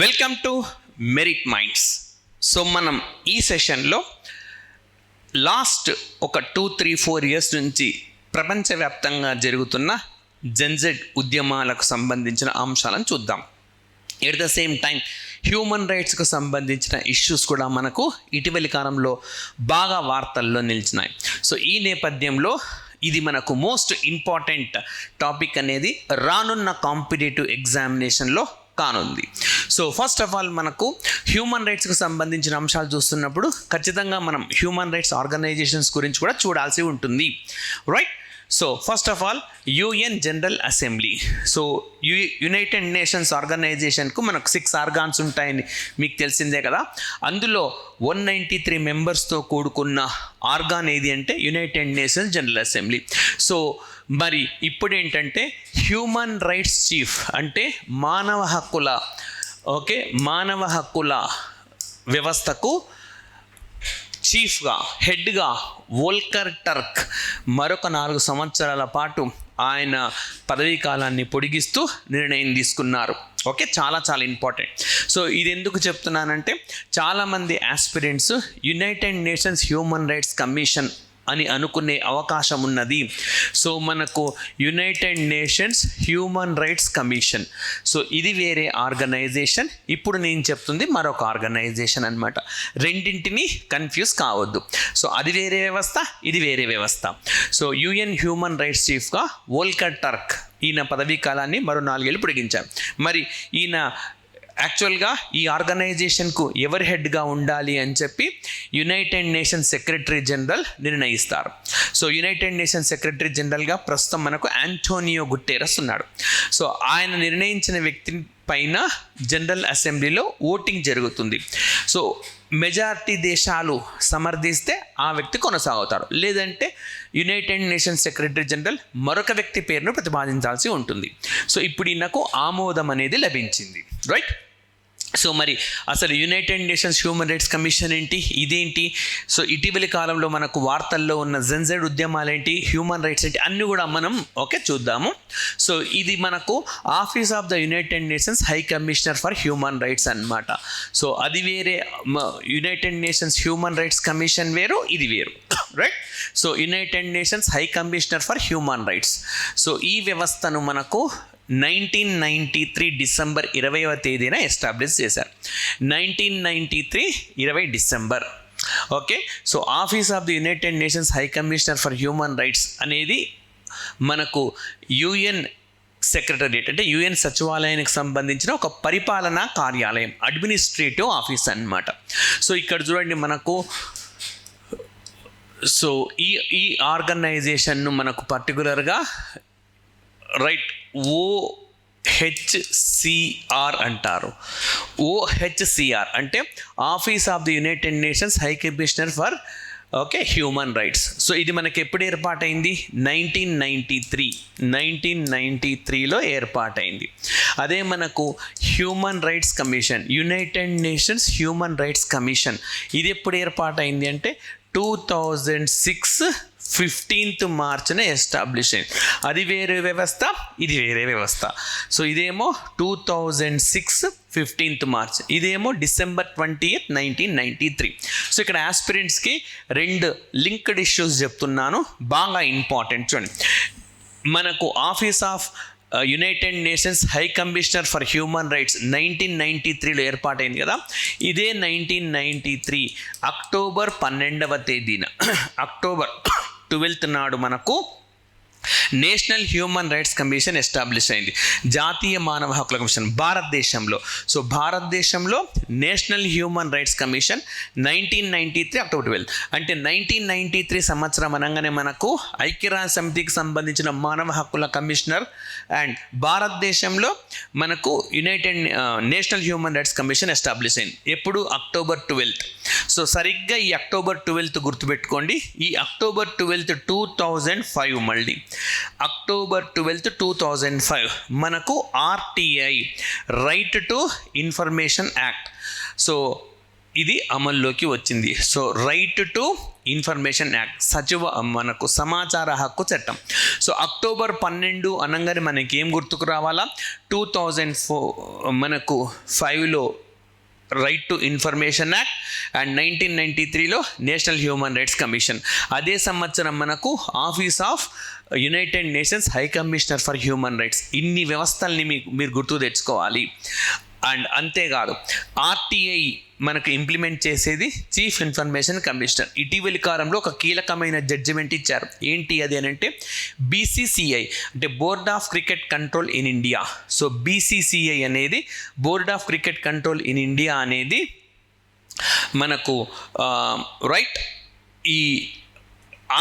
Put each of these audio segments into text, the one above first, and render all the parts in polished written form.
Welcome to merit minds. So మనం ఈ సెషన్లో లాస్ట్ ఒక 2-3-4 ఇయర్స్ నుంచి ప్రపంచవ్యాప్తంగా జరుగుతున్న జెన్జెడ్ ఉద్యమాలకు సంబంధించిన అంశాలను చూద్దాం. At the same time human రైట్స్కు సంబంధించిన ఇష్యూస్ కూడా మనకు ఇటీవలి కాలంలో బాగా వార్తల్లో నిలిచినాయి. సో ఈ నేపథ్యంలో ఇది మనకు మోస్ట్ ఇంపార్టెంట్ టాపిక్ అనేది రానున్న కాంపిటేటివ్ ఎగ్జామినేషన్లో కానుంది. సో ఫస్ట్ ఆఫ్ ఆల్ మనకు హ్యూమన్ రైట్స్కి సంబంధించిన అంశాలు చూస్తున్నప్పుడు ఖచ్చితంగా మనం హ్యూమన్ రైట్స్ ఆర్గనైజేషన్స్ గురించి కూడా చూడాల్సి ఉంటుంది, right? So first of all UN general assembly. So united nations ఆర్గనైజేషన్కు మనకు 6 ఆర్గాన్స్ ఉంటాయని మీకు తెలిసిందే కదా. అందులో 193 మెంబర్స్తో కూడుకున్న ఆర్గాన్ ఏది అంటే United nations general assembly. So మరి ఇప్పుడు ఏంటంటే హ్యూమన్ రైట్స్ చీఫ్ అంటే మానవ హక్కుల వ్యవస్థకు చీఫ్గా, హెడ్గా వోల్కర్ టర్క్ మరొక 4 సంవత్సరాల పాటు ఆయన పదవీ కాలాన్ని పొడిగిస్తూ నిర్ణయం తీసుకున్నారు. ఓకే, చాలా చాలా ఇంపార్టెంట్. సో ఇది ఎందుకు చెప్తున్నానంటే చాలామంది aspirants United nations human rights commission అని అనుకునే అవకాశం ఉన్నది. సో మనకు United nations human rights commission, so ఇది వేరే ఆర్గనైజేషన్. ఇప్పుడు నేను చెప్తుంది మరొక ఆర్గనైజేషన్ అన్నమాట. రెండింటిని కన్ఫ్యూజ్ కావద్దు. సో అది వేరే వ్యవస్థ, ఇది వేరే వ్యవస్థ. సో యుఎన్ హ్యూమన్ రైట్స్ చీఫ్గా వోల్కర్ టర్క్ ఈయన పదవీ కాలాన్ని మరో 4 ఏళ్ళు పొడిగించారు. మరి ఈయన యాక్చువల్గా ఈ ఆర్గనైజేషన్కు ఎవరు హెడ్గా ఉండాలి అని చెప్పి యునైటెడ్ నేషన్స్ సెక్రటరీ జనరల్ నిర్ణయిస్తారు. సో యునైటెడ్ నేషన్స్ సెక్రటరీ జనరల్గా ప్రస్తుతం మనకు ఆంటోనియో గుటెరస్ ఉన్నాడు. సో ఆయన నిర్ణయించిన వ్యక్తి పైన జనరల్ అసెంబ్లీలో ఓటింగ్ జరుగుతుంది. సో మెజారిటీ దేశాలు సమర్థిస్తే ఆ వ్యక్తి కొనసాగుతారు, లేదంటే యునైటెడ్ నేషన్స్ సెక్రటరీ జనరల్ మరొక వ్యక్తి పేరును ప్రతిపాదించాల్సి ఉంటుంది. సో ఇప్పుడు ఈయనకు ఆమోదం అనేది లభించింది, రైట్? సో మరి అసలు United nations human rights commission ఏంటి, ఇదేంటి? సో ఇటీవలి కాలంలో మనకు వార్తల్లో ఉన్న జెన్జెడ్ ఉద్యమాలు ఏంటి, హ్యూమన్ రైట్స్ ఏంటి, అన్నీ కూడా మనం చూద్దాము. సో ఇది మనకు office of the United nations high commissioner for human rights అన్నమాట. సో అది వేరే, United nations human rights commission వేరు, ఇది వేరు, right? So united nations high commissioner for human rights. So ఈ వ్యవస్థను మనకు 1993 డిసెంబర్ 20వ తేదీన ఎస్టాబ్లిష్ చేశారు. 1993 20 December. Okay, so office of the United nations high commissioner for human rights అనేది మనకు యుఎన్ సెక్రటరియట్ అంటే యుఎన్ సచివాలయానికి సంబంధించిన ఒక పరిపాలనా కార్యాలయం, అడ్మినిస్ట్రేటివ్ ఆఫీస్ అన్నమాట. సో ఇక్కడ చూడండి మనకు, సో ఈ ఆర్గనైజేషన్ను మనకు పర్టికులర్గా రైట్ OHCR అంటారు. OHCR అంటే office of the United nations high commissioner for human rights. So ఇది మనకి ఎప్పుడు ఏర్పాటైంది? 1993లో ఏర్పాటైంది. అదే మనకు human rights commission, United nations human rights commission, ఇది ఎప్పుడు ఏర్పాటైంది అంటే 2006 15th మార్చ్నే ఎస్టాబ్లిష్ అయింది. అది వేరే వ్యవస్థ, ఇది వేరే వ్యవస్థ. సో ఇదేమో 2006 15th మార్చ్, ఇదేమో December 20th 1993. సో ఇక్కడ ఆస్పిరెంట్స్కి 2 లింక్డ్ ఇష్యూస్ చెప్తున్నాను, బాగా ఇంపార్టెంట్. చూడండి, మనకు office of united nations high commissioner for human rights 1993లో ఏర్పాటైంది కదా. ఇదే 1993 అక్టోబర్ 12వ తేదీన, అక్టోబర్ 12th నాడు మనకు national human rights commission establish అయింది, జాతీయ మానవ హక్కుల కమిషన్ భారతదేశంలో. సో భారతదేశంలో national human rights commission 1993 October 12. అంటే 1993 సంవత్సరం అనగానే మనకు ఐక్యరాజ్య సమితికి సంబంధించిన మానవ హక్కుల కమిషనర్ అండ్ భారతదేశంలో మనకు national human rights commission establish అయింది. ఎప్పుడు? అక్టోబర్ 12. సో సరిగ్గా ఈ అక్టోబర్ 12 గుర్తుపెట్టుకోండి. ఈ అక్టోబర్ 12 2005, మళ్ళీ అక్టోబర్ 12 2005 మనకు RTI, right to information act. So ఇది అమల్లోకి వచ్చింది. So right to information act, మనకు సమాచార హక్కు చట్టం. సో అక్టోబర్ 12 అనగానే మనకి ఏం గుర్తుకు రావాలా? 2004 మనకు 5లో right to information act and 1993లో నేషనల్ హ్యూమన్ రైట్స్ కమిషన్. అదే సంవత్సరం మనకు office of united nations high commissioner for human rights. ఇన్ని వ్యవస్థల్ని మీరు గుర్తు తెచ్చుకోవాలి. అండ్ అంతేకాదు ఆర్టీఐ మనకు ఇంప్లిమెంట్ చేసేది చీఫ్ ఇన్ఫర్మేషన్ కమిషనర్. ఇటీవలి కాలంలో ఒక కీలకమైన జడ్జిమెంట్ ఇచ్చారు. ఏంటి అది అని అంటే బీసీసీఐ అంటే board of cricket control in India. So BCCI అనేది board of cricket control in India అనేది మనకు రైట్ ఈ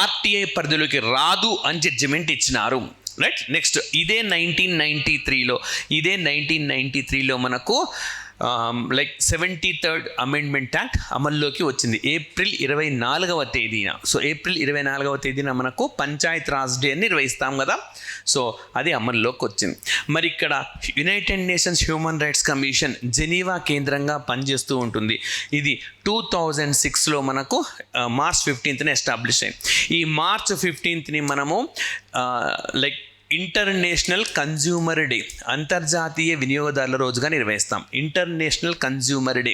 ఆర్టీఐ పరిధిలోకి రాదు అని జడ్జిమెంట్ ఇచ్చినారు. రైట్. నెక్స్ట్ ఇదే 1993లో మనకు లైక్ 73rd అమెండ్మెంట్ యాక్ట్ అమల్లోకి వచ్చింది ఏప్రిల్ 24వ తేదీన. సో ఏప్రిల్ 24వ తేదీన మనకు పంచాయత్ రాజ్ డే అని నిర్వహిస్తాం కదా. సో అది అమల్లోకి వచ్చింది. మరి ఇక్కడ United nations human rights commission Geneva కేంద్రంగా పనిచేస్తూ ఉంటుంది. ఇది 2006లో మనకు మార్చ్ 15న ఎస్టాబ్లిష్ అయింది. ఈ మార్చ్ 15ని మనము లైక్ ఇంటర్నేషనల్ కన్జ్యూమర్ డే, అంతర్జాతీయ వినియోగదారుల రోజుగా నిర్వహిస్తాం. International consumer day.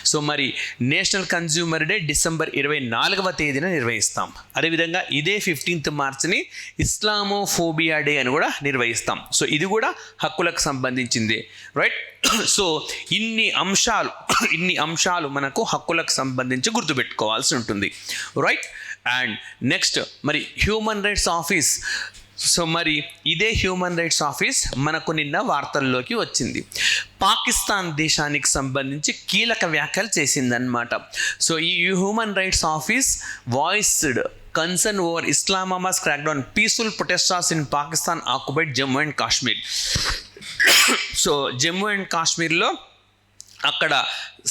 సో మరి నేషనల్ కన్జ్యూమర్ డే డిసెంబర్ 24వ తేదీన నిర్వహిస్తాం. అదేవిధంగా ఇదే 15th మార్చిని ఇస్లామోఫోబియా డే అని కూడా నిర్వహిస్తాం. సో ఇది కూడా హక్కులకు సంబంధించింది. రైట్. సో ఇన్ని అంశాలు మనకు హక్కులకు సంబంధించి గుర్తుపెట్టుకోవాల్సి ఉంటుంది. రైట్. అండ్ నెక్స్ట్ మరి హ్యూమన్ రైట్స్ ఆఫీస్. సో మరి ఇదే హ్యూమన్ రైట్స్ ఆఫీస్ మనకు నిన్న వార్తల్లోకి వచ్చింది. పాకిస్తాన్ దేశానికి సంబంధించి కీలక వ్యాఖ్యలు చేసిందనమాట. సో ఈ human rights office voiced concern over Islamabad క్రాక్డౌన్ peaceful protesters in Pakistan occupied Jammu and Kashmir. So Jammu and కాశ్మీర్లో అక్కడ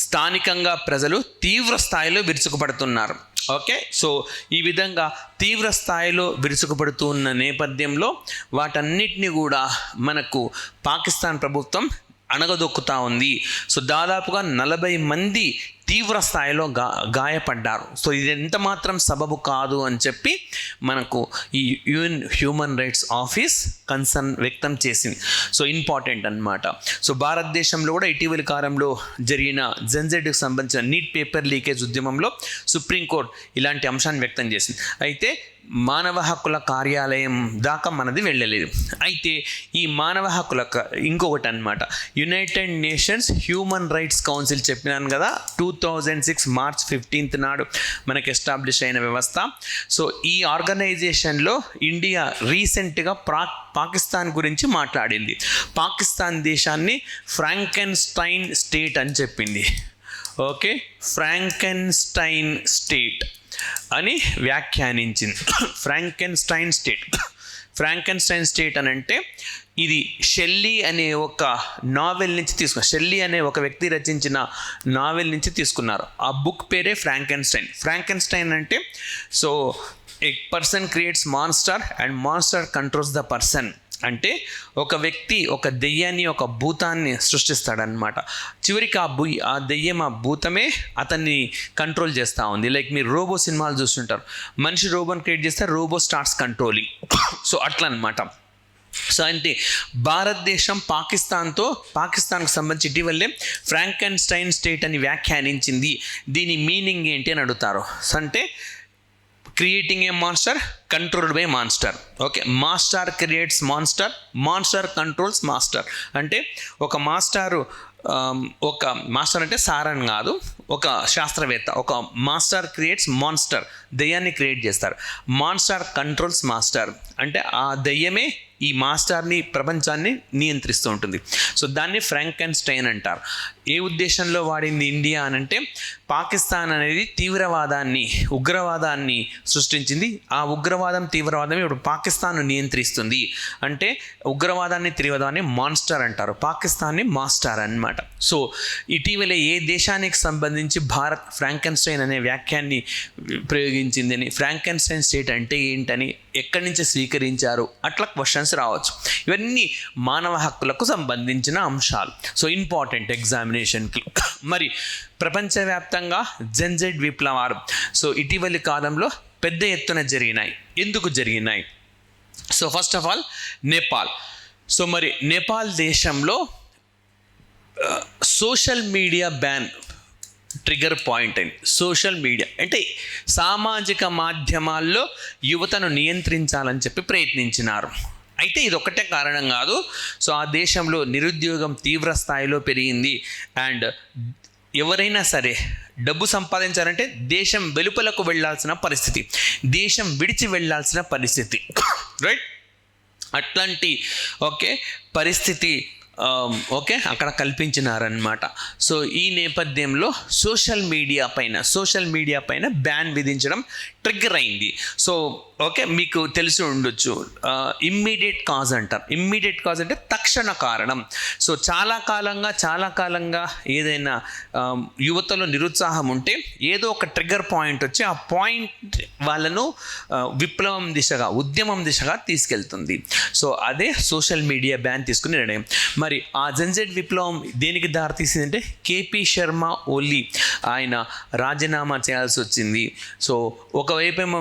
స్థానికంగా ప్రజలు తీవ్ర స్థాయిలో విరుచుకుపడుతున్నారు. ఓకే. సో ఈ విధంగా తీవ్ర స్థాయిలో విరుచుకుపడుతున్న నేపథ్యంలో వాటన్నిటిని కూడా మనకు పాకిస్తాన్ ప్రభుత్వం అణగదొక్కుతూ ఉంది. సో దాదాపుగా 40 మంది తీవ్ర స్థాయిలో గాయపడ్డారు. సో ఇది ఎంత మాత్రం సబబు కాదు అని చెప్పి మనకు ఈ UN human rights office concern వ్యక్తం చేసింది. సో ఇంపార్టెంట్ అన్నమాట. సో భారతదేశంలో కూడా ఇటీవలి కాలంలో జరిగిన జెన్జెడ్కి సంబంధించిన నీట్ పేపర్ లీకేజ్ ఉద్యమంలో సుప్రీంకోర్టు ఇలాంటి అంశాన్ని వ్యక్తం చేసింది. అయితే మానవ హక్కుల కార్యాలయం దాకా మనది వెళ్ళలేదు. అయితే ఈ మానవ హక్కుల ఇంకొకటి అన్నమాట, United nations human rights council చెప్పినాను కదా, 2006 మార్చ్ 15th నాడు మనకి ఎస్టాబ్లిష్ అయిన వ్యవస్థ. సో ఈ ఆర్గనైజేషన్లో ఇండియా రీసెంట్గా పాకిస్తాన్ గురించి మాట్లాడింది. పాకిస్తాన్ దేశాన్ని ఫ్రాంకెన్స్టైన్ స్టేట్ అని చెప్పింది. ఓకే, ఫ్రాంకెన్స్టైన్ స్టేట్ అని వ్యాఖ్యానించింది. ఫ్రాంకెన్స్టైన్ స్టేట్ అని అంటే ఇది షెల్లీ అనే ఒక నావెల్ నుంచి తీసుకున్నారు. షెల్లీ అనే ఒక వ్యక్తి రచించిన నావెల్ నుంచి తీసుకున్నారు. ఆ బుక్ పేరే ఫ్రాంకెన్స్టైన్ అంటే so A person creates monster and monster controls the person. అంటే ఒక వ్యక్తి ఒక దెయ్యాన్ని, ఒక భూతాన్ని సృష్టిస్తాడనమాట. చివరికి ఆ దెయ్యం, ఆ భూతమే అతన్ని కంట్రోల్ చేస్తూ ఉంది. లైక్ మీరు రోబో సినిమాలు చూస్తుంటారు, మనిషి రోబోని క్రియేట్ చేస్తే రోబో స్టార్ట్స్ కంట్రోలింగ్. సో అట్లా అనమాట. సో అంటే భారతదేశం పాకిస్తాన్కు సంబంధించి ఇటీవలే ఫ్రాంకెన్స్టైన్ స్టేట్ అని వ్యాఖ్యానించింది. దీని మీనింగ్ ఏంటి అని అడుగుతారు. సో అంటే creating a monster, controlled by monster. Okay, master creates monster controls master. అంటే ఒక మాస్టర్ అంటే సారన్ కాదు, ఒక శాస్త్రవేత్త. ఒక మాస్టర్ క్రియేట్స్ మాన్స్టర్, దెయ్యాన్ని క్రియేట్ చేస్తారు. మాన్స్టర్ కంట్రోల్స్ మాస్టర్ అంటే ఆ దెయ్యమే ఈ మాస్టర్ని, ప్రపంచాన్ని నియంత్రిస్తూ ఉంటుంది. సో దాన్ని ఫ్రాంకెన్స్టైన్ అంటారు. ఏ ఉద్దేశంలో వాడింది ఇండియా అని అంటే పాకిస్తాన్ అనేది ఉగ్రవాదాన్ని సృష్టించింది. ఆ తీవ్రవాదం ఇప్పుడు పాకిస్తాన్ నియంత్రిస్తుంది. అంటే ఉగ్రవాదాన్ని, తీవ్రవాదాన్ని మాన్స్టర్ అంటారు, పాకిస్తాన్ని మాస్టర్ అన్నమాట. సో ఇటీవలే ఏ దేశానికి సంబంధించి భారత్ ఫ్రాంకెన్స్టైన్ అనే వ్యాఖ్యాన్ని ప్రయోగించిందని, ఫ్రాంకెన్స్టైన్ స్టేట్ అంటే ఏంటని ఎక్కడి నుంచి స్వీకరించారు, అట్లా క్వశ్చన్స్ రావచ్చు. ఇవన్నీ మానవ హక్కులకు సంబంధించిన అంశాలు. సో ఇంపార్టెంట్ ఎగ్జామినేషన్కి. మరి ప్రపంచవ్యాప్తంగా జెన్జెడ్ విప్లవాలు సో ఇటీవలి కాలంలో పెద్ద ఎత్తున జరిగినాయి. ఎందుకు జరిగినాయి? So first of all Nepal. So మరి నేపాల్ దేశంలో social media ban trigger point అయింది. సోషల్ మీడియా అంటే సామాజిక మాధ్యమాల్లో యువతను నియంత్రించాలని చెప్పి ప్రయత్నించినారు. అయితే ఇది ఒక్కటే కారణం కాదు. సో ఆ దేశంలో నిరుద్యోగం తీవ్ర స్థాయిలో పెరిగింది. అండ్ ఎవరైనా సరే డబ్బు సంపాదించాలంటే దేశం వెలుపలకు వెళ్ళాల్సిన పరిస్థితి, దేశం విడిచి వెళ్ళాల్సిన పరిస్థితి, రైట్? అట్లాంటి పరిస్థితి అక్కడ కల్పించినారనమాట. సో ఈ నేపథ్యంలో సోషల్ మీడియా పైన బ్యాన్ విధించడం ట్రిగ్గర్ అయింది. సో మీకు తెలిసి ఉండొచ్చు, ఇమ్మీడియట్ కాజ్ అంటారు. ఇమ్మీడియట్ కాజ్ అంటే తక్షణ కారణం. సో చాలా కాలంగా ఏదైనా యువతలో నిరుత్సాహం ఉంటే ఏదో ఒక ట్రిగ్గర్ పాయింట్ వచ్చి ఆ పాయింట్ వాళ్ళను విప్లవం దిశగా, ఉద్యమం దిశగా తీసుకెళ్తుంది. సో అదే సోషల్ మీడియా బ్యాన్ తీసుకుని నిర్ణయం. మరి ఆ జెన్జెడ్ విప్లవం దేనికి దారితీసిందంటే కేపీ శర్మ ఓలీ ఆయన రాజీనామా చేయాల్సి వచ్చింది. సో ఒకవైపేమో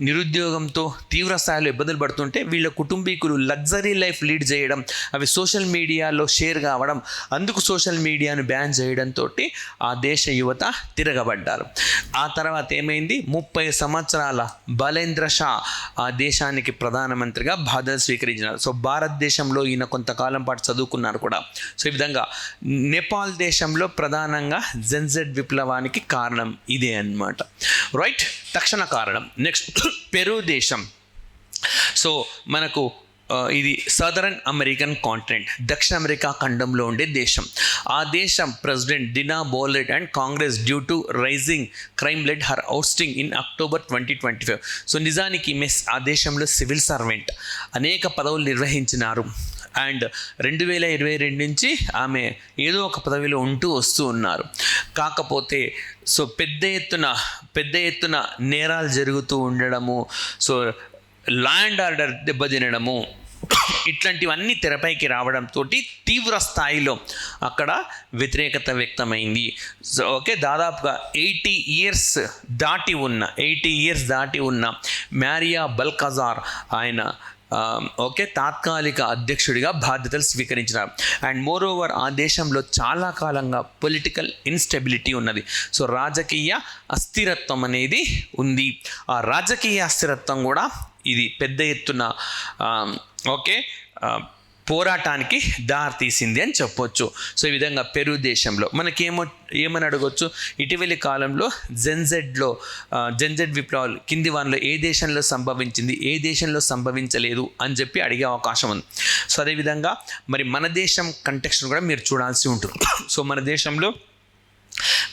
నిరుద్యోగంతో తీవ్ర స్థాయిలో ఇబ్బందులు పడుతుంటే వీళ్ళ కుటుంబీకులు లగ్జరీ లైఫ్ లీడ్ చేయడం, అవి సోషల్ మీడియాలో షేర్ కావడం, అందుకు సోషల్ మీడియాను బ్యాన్ చేయడంతో ఆ దేశ యువత తిరగబడ్డారు. ఆ తర్వాత ఏమైంది? 30 సంవత్సరాల బలేంద్ర షా ఆ దేశానికి ప్రధానమంత్రిగా బాధ్యతలు స్వీకరించినారు. సో భారతదేశంలో ఈయన కొంతకాలం పాటు చదువుకున్నారు కూడా. సో ఈ విధంగా నేపాల్ దేశంలో ప్రధానంగా జెన్జెడ్ విప్లవానికి కారణం ఇదే అన్నమాట, రైట్? తక్షణ కారణం. నెక్స్ట్ పెరు దేశం. సో మనకు ఇది సదరన్ అమెరికన్ కాంటినెంట్, దక్షిణ అమెరికా ఖండంలో ఉండే దేశం. ఆ దేశం president Dina Boluarte and congress due to rising crime led her ousting in October 2025. సో నిజానికి ఆ దేశంలో సివిల్ సర్వెంట్, అనేక పదవులు నిర్వహించినారు. అండ్ 2022 నుంచి ఆమె ఏదో ఒక పదవిలో వస్తూ ఉన్నారు. కాకపోతే సో పెద్ద ఎత్తున నేరాలు జరుగుతూ ఉండడము, సో ల్యాండ్ ఆర్డర్ దెబ్బతినడము, ఇట్లాంటివన్నీ తెరపైకి రావడంతో తీవ్ర స్థాయిలో అక్కడ వ్యతిరేకత వ్యక్తమైంది. సో దాదాపుగా 80 ఇయర్స్ దాటి ఉన్న మ్యారియా బల్కజార్ ఆయన తాత్కాలిక అధ్యక్షుడిగా బాధ్యతలు స్వీకరించినారు. అండ్ మోర్ ఓవర్ ఆ దేశంలో చాలా కాలంగా పొలిటికల్ ఇన్స్టెబిలిటీ ఉన్నది. సో రాజకీయ అస్థిరత్వం అనేది ఉంది. ఆ రాజకీయ అస్థిరత్వం కూడా ఇది పెద్ద ఎత్తున పోరాటానికి దారితీసింది అని చెప్పొచ్చు. సో ఈ విధంగా పెరు దేశంలో ఏమని అడగొచ్చు, ఇటీవలి కాలంలో జెన్జెడ్ విప్లవాలు కింది వానిలో ఏ దేశంలో సంభవించింది, ఏ దేశంలో సంభవించలేదు అని చెప్పి అడిగే అవకాశం ఉంది. సో అదేవిధంగా మరి మన దేశం కంటెక్స్ట్ కూడా మీరు చూడాల్సి ఉంటుంది. సో మన దేశంలో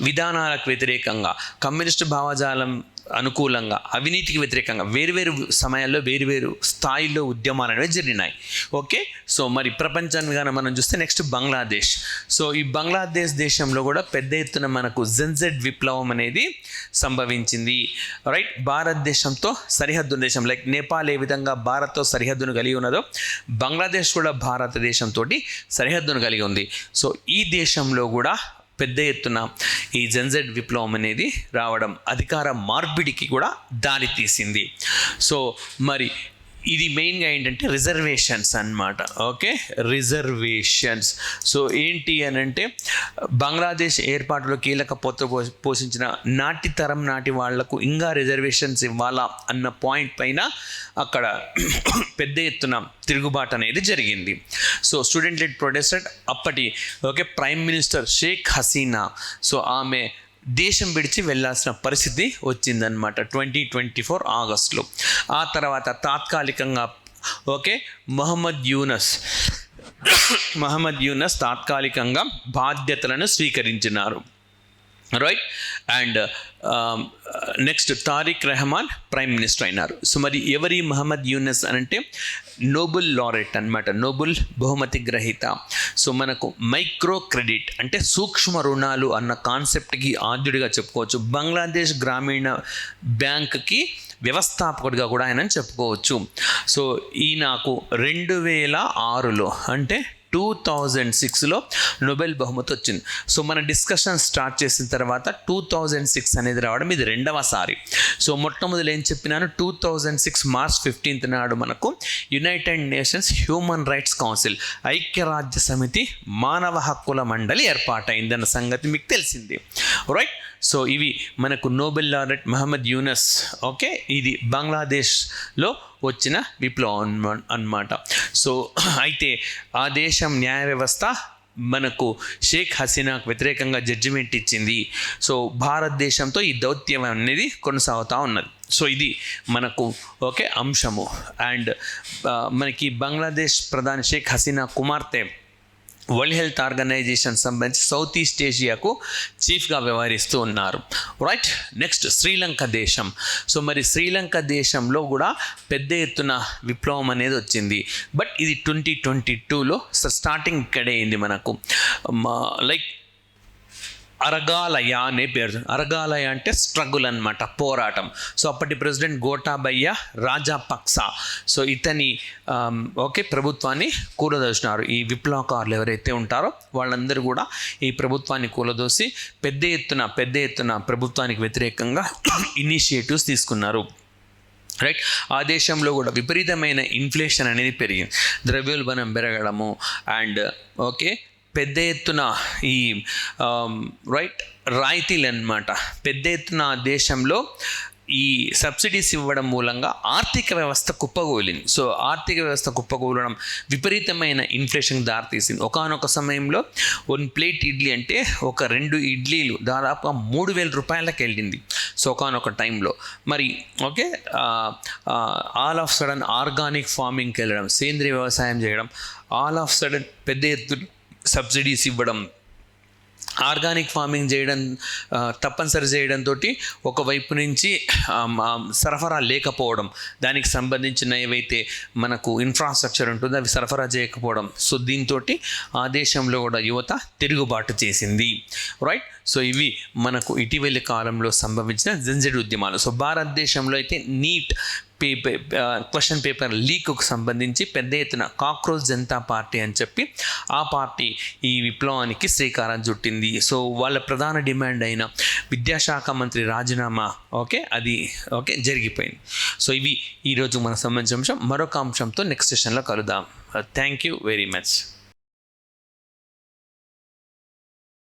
విధానాలకు వ్యతిరేకంగా, కమ్యూనిస్టు భావజాలం అనుకూలంగా, అవినీతికి వ్యతిరేకంగా వేరువేరు సమయాల్లో వేరువేరు స్థాయిలో ఉద్యమాలు అనేవి జరిగినాయి. సో మరి ప్రపంచాన్ని మనం చూస్తే నెక్స్ట్ బంగ్లాదేశ్. సో ఈ బంగ్లాదేశ్ దేశంలో కూడా పెద్ద ఎత్తున మనకు జెన్జెడ్ విప్లవం అనేది సంభవించింది, రైట్? భారతదేశంతో సరిహద్దు దేశం, లైక్ నేపాల్ ఏ విధంగా భారత్తో సరిహద్దును కలిగి ఉన్నదో బంగ్లాదేశ్ కూడా భారతదేశంతో సరిహద్దును కలిగి ఉంది. సో ఈ దేశంలో కూడా పెద్ద ఎత్తున ఈ జెన్జెడ్ విప్లవం అనేది రావడం అధికార మార్పిడికి కూడా దారితీసింది. సో మరి ఇది మెయిన్గా ఏంటంటే రిజర్వేషన్స్ అన్నమాట. రిజర్వేషన్స్. సో ఏంటి అని అంటే బంగ్లాదేశ్ ఏర్పాటులో కీలక పాత్ర పోషించిన నాటి వాళ్లకు ఇంకా రిజర్వేషన్స్ ఇవ్వాలా అన్న పాయింట్ పైన అక్కడ పెద్ద ఎత్తున తిరుగుబాటు అనేది జరిగింది. సో స్టూడెంట్ లెడ్ ప్రొటెస్ట్ అప్పటి prime minister Sheikh Hasina, so ఆమె దేశం విడిచి వెళ్ళాల్సిన పరిస్థితి వచ్చిందనమాట 2024 ఆగస్టులో. ఆ తర్వాత తాత్కాలికంగా మహమ్మద్ యూనస్ తాత్కాలికంగా బాధ్యతలను స్వీకరించినారు, right? And next Tarique Rahman prime minister అయినారు. సో మరి ఎవరి మహమ్మద్ యూనస్ అనంటే నోబెల్ లారెట్ అన్నమాట, నోబెల్ బహుమతి గ్రహీత. సో మనకు మైక్రో క్రెడిట్ అంటే సూక్ష్మ రుణాలు అన్న కాన్సెప్ట్కి ఆద్యుడిగా చెప్పుకోవచ్చు. బంగ్లాదేశ్ గ్రామీణ బ్యాంక్కి వ్యవస్థాపకుడిగా కూడా ఆయనని చెప్పుకోవచ్చు. సో ఈయనకు 2006లో అంటే 2006లో నోబెల్ బహుమతి వచ్చింది. సో మన డిస్కషన్ స్టార్ట్ చేసిన తర్వాత 2006 అనేది రావడం ఇది రెండవసారి. సో మొట్టమొదలు ఏం చెప్పినాను, 2006 మార్చ్ 15 నాడు మనకు United nations human rights council, ఐక్యరాజ్య సమితి మానవ హక్కుల మండలి ఏర్పాటైందన్న సంగతి మీకు తెలిసింది, రైట్. సో ఇవి మనకు Nobel laureate Muhammad Yunus, okay, ఇది బంగ్లాదేశ్లో వచ్చిన విప్లవం అన్నమాట. సో అయితే ఆ దేశం న్యాయ వ్యవస్థ మనకు షేక్ హసీనాకు వ్యతిరేకంగా జడ్జిమెంట్ ఇచ్చింది. సో భారతదేశంతో ఈ దౌత్యం అనేది కొనసాగుతూ ఉన్నది. సో ఇది మనకు ఓకే అంశము. అండ్ మనకి బంగ్లాదేశ్ ప్రధాని షేక్ హసీనా కుమార్తె వరల్డ్ హెల్త్ ఆర్గనైజేషన్ సంబంధించి సౌత్ ఈస్ట్ ఏషియాకు చీఫ్గా వ్యవహరిస్తూ ఉన్నారు, రైట్. నెక్స్ట్ శ్రీలంక దేశం. సో మరి శ్రీలంక దేశంలో కూడా పెద్ద ఎత్తున విప్లవం అనేది వచ్చింది. బట్ ఇది 2022లో స్టార్టింగ్ ఇక్కడే అయింది మనకు. లైక్ అరగాలయ అనే పేరు. అరగాలయ అంటే స్ట్రగుల్ అనమాట, పోరాటం. సో అప్పటి ప్రెసిడెంట్ గోటాబయ్య రాజపక్స సో ఇతని ఓకే ప్రభుత్వాన్ని కూలదోసినారు. ఈ విప్లవకారులు ఎవరైతే ఉంటారో వాళ్ళందరూ కూడా ఈ ప్రభుత్వాన్ని కూలదోసి పెద్ద ఎత్తున ప్రభుత్వానికి వ్యతిరేకంగా ఇనిషియేటివ్స్ తీసుకున్నారు, రైట్. ఆ దేశంలో కూడా విపరీతమైన ఇన్ఫ్లేషన్ అనేది పెరిగింది, ద్రవ్యోల్బణం పెరగడము అండ్ ఓకే పెద్ద ఎత్తున ఈ రైట్ రాయితీలు అన్నమాట. పెద్ద ఎత్తున దేశంలో ఈ సబ్సిడీస్ ఇవ్వడం మూలంగా ఆర్థిక వ్యవస్థ కుప్పకూలింది. సో ఆర్థిక వ్యవస్థ కుప్పకూలడం విపరీతమైన ఇన్ఫ్లేషన్కి దారితీసింది. ఒకానొక సమయంలో 1 ప్లేట్ ఇడ్లీ అంటే ఒక 2 ఇడ్లీలు దాదాపుగా 3,000 రూపాయలకు వెళ్ళింది. సో ఒకానొక టైంలో మరి okay all of sudden organic ఫార్మింగ్కి వెళ్ళడం, సేంద్రీయ వ్యవసాయం చేయడం, ఆల్ ఆఫ్ సడన్ పెద్ద ఎత్తున సబ్సిడీస్ ఇవ్వడం, ఆర్గానిక్ ఫార్మింగ్ చేయడం తప్పనిసరి చేయడంతో ఒకవైపు నుంచి సరఫరా లేకపోవడం, దానికి సంబంధించిన ఏవైతే మనకు ఇన్ఫ్రాస్ట్రక్చర్ ఉంటుందో అవి సరఫరా చేయకపోవడం. సో దీంతో ఆ దేశంలో కూడా యువత తిరుగుబాటు చేసింది, రైట్. సో ఇవి మనకు ఇటీవలి కాలంలో సంభవించిన జంజెడ్ ఉద్యమాలు. సో భారతదేశంలో అయితే నీట్ క్వశ్చన్ పేపర్ లీక్కు సంబంధించి పెద్ద ఎత్తున కాక్రోచ్ జనతా పార్టీ అని చెప్పి ఆ పార్టీ ఈ విప్లవానికి శ్రీకారం చుట్టింది. సో వాళ్ళ ప్రధాన డిమాండ్ అయిన విద్యాశాఖ మంత్రి రాజీనామా అది జరిగిపోయింది. సో ఇవి ఈరోజు మనకు సంబంధించిన అంశం. మరొక అంశంతో నెక్స్ట్ సెషన్లో కలుద్దాం. Thank you very much.